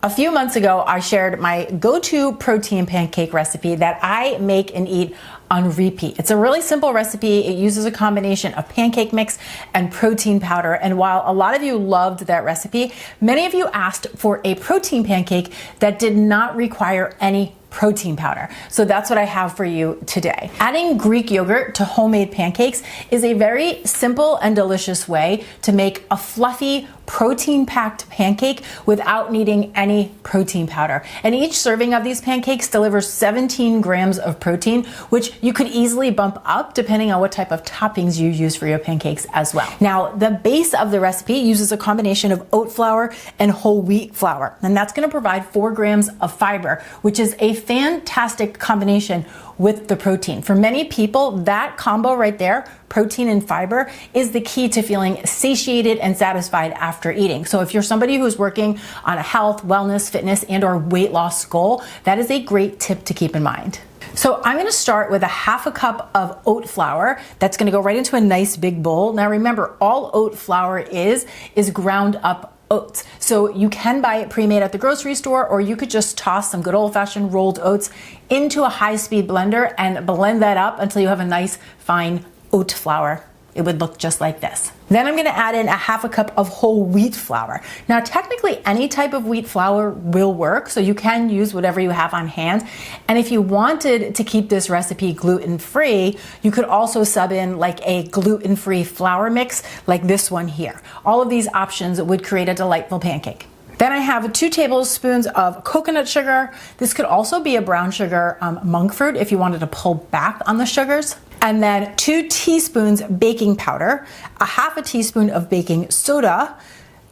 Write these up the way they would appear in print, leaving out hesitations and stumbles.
A few months ago, I shared my go-to protein pancake recipe that I make and eat on repeat. It's a really simple recipe. It uses a combination of pancake mix and protein powder. And while a lot of you loved that recipe, many of you asked for a protein pancake that did not require any protein powder. So that's what I have for you today. Adding Greek yogurt to homemade pancakes is a very simple and delicious way to make a fluffy, protein-packed pancake without needing any protein powder. And each serving of these pancakes delivers 17 grams of protein, which you could easily bump up depending on what type of toppings you use for your pancakes as well. Now, the base of the recipe uses a combination of oat flour and whole wheat flour, and that's going to provide 4 grams of fiber, which is a fantastic combination with the protein. For many people, that combo right there, protein and fiber, is the key to feeling satiated and satisfied after eating. So if you're somebody who's working on a health, wellness, fitness, and or weight loss goal, that is a great tip to keep in mind. So I'm gonna start with a half a cup of oat flour. That's gonna go right into a nice big bowl. Now remember, all oat flour is ground up oats. So you can buy it pre-made at the grocery store, or you could just toss some good old-fashioned rolled oats into a high-speed blender and blend that up until you have a nice fine oat flour. It would look just like this. Then I'm gonna add in a half a cup of whole wheat flour. Now, technically any type of wheat flour will work, so you can use whatever you have on hand. And if you wanted to keep this recipe gluten-free, you could also sub in like a gluten-free flour mix like this one here. All of these options would create a delightful pancake. Then I have 2 tablespoons of coconut sugar. This could also be a brown sugar monk fruit if you wanted to pull back on the sugars. And then 2 teaspoons baking powder, a half a teaspoon of baking soda,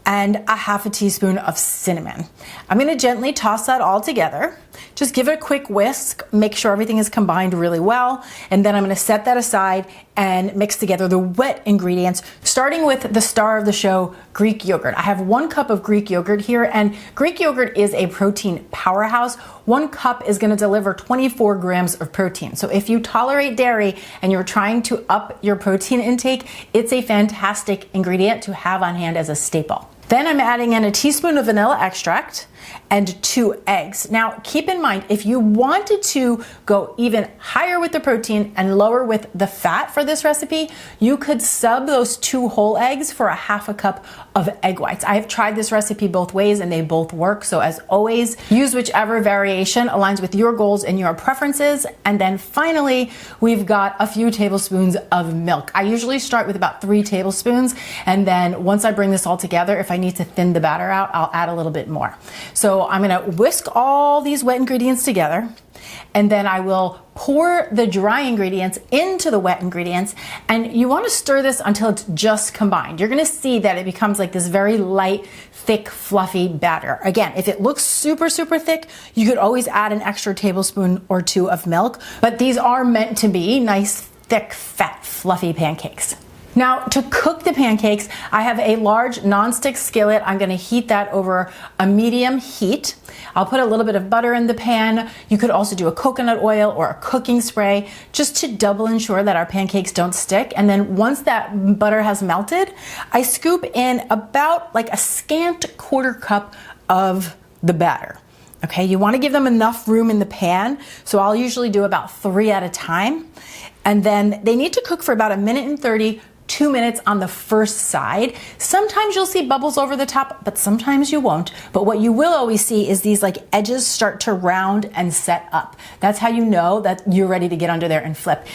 and a half a teaspoon of cinnamon. I'm gonna gently toss that all together. Just give it a quick whisk, make sure everything is combined really well, and then I'm gonna set that aside and mix together the wet ingredients, starting with the star of the show, Greek yogurt. I have 1 cup of Greek yogurt here, and Greek yogurt is a protein powerhouse. 1 cup is gonna deliver 24 grams of protein. So if you tolerate dairy and you're trying to up your protein intake, it's a fantastic ingredient to have on hand as a staple. Then I'm adding in a teaspoon of vanilla extract and 2 eggs. Now, keep in mind, if you wanted to go even higher with the protein and lower with the fat for this recipe, you could sub those 2 whole eggs for a half a cup of egg whites. I have tried this recipe both ways and they both work. So as always, use whichever variation aligns with your goals and your preferences. And then finally, we've got a few tablespoons of milk. I usually start with about 3 tablespoons. And then once I bring this all together, if I need to thin the batter out, I'll add a little bit more. So I'm gonna whisk all these wet ingredients together, and then I will pour the dry ingredients into the wet ingredients, and you wanna stir this until it's just combined. You're gonna see that it becomes like this very light, thick, fluffy batter. Again, if it looks super, super thick, you could always add an extra tablespoon or 2 of milk, but these are meant to be nice, thick, fat, fluffy pancakes. Now, to cook the pancakes, I have a large nonstick skillet. I'm gonna heat that over a medium heat. I'll put a little bit of butter in the pan. You could also do a coconut oil or a cooking spray just to double ensure that our pancakes don't stick. And then once that butter has melted, I scoop in about like a scant 1/4 cup of the batter. Okay, you wanna give them enough room in the pan. So I'll usually do about 3 at a time. And then they need to cook for about 1:30, 2 minutes on the first side. Sometimes you'll see bubbles over the top, but sometimes you won't. But what you will always see is these like edges start to round and set up. That's how you know that you're ready to get under there and flip.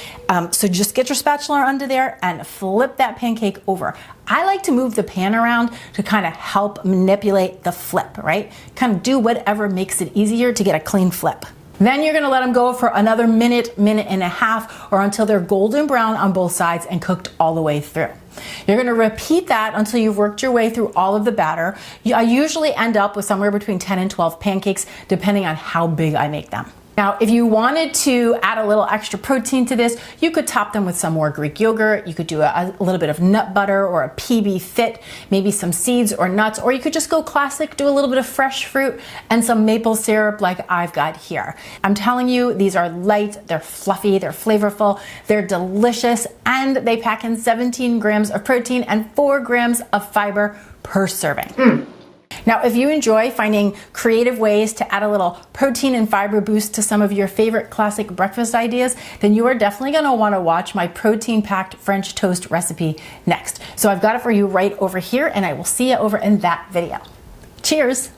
So just get your spatula under there and flip that pancake over. I like to move the pan around to kind of help manipulate the flip, right? Kind of do whatever makes it easier to get a clean flip. Then you're gonna let them go for another minute, minute and a half, or until they're golden brown on both sides and cooked all the way through. You're gonna repeat that until you've worked your way through all of the batter. I usually end up with somewhere between 10 and 12 pancakes, depending on how big I make them. Now, if you wanted to add a little extra protein to this, you could top them with some more Greek yogurt. You could do a little bit of nut butter or a PB fit, maybe some seeds or nuts, or you could just go classic, do a little bit of fresh fruit and some maple syrup like I've got here. I'm telling you, these are light, they're fluffy, they're flavorful, they're delicious, and they pack in 17 grams of protein and 4 grams of fiber per serving. Now, if you enjoy finding creative ways to add a little protein and fiber boost to some of your favorite classic breakfast ideas, then you are definitely going to want to watch my protein-packed French toast recipe next. So I've got it for you right over here, and I will see you over in that video. Cheers!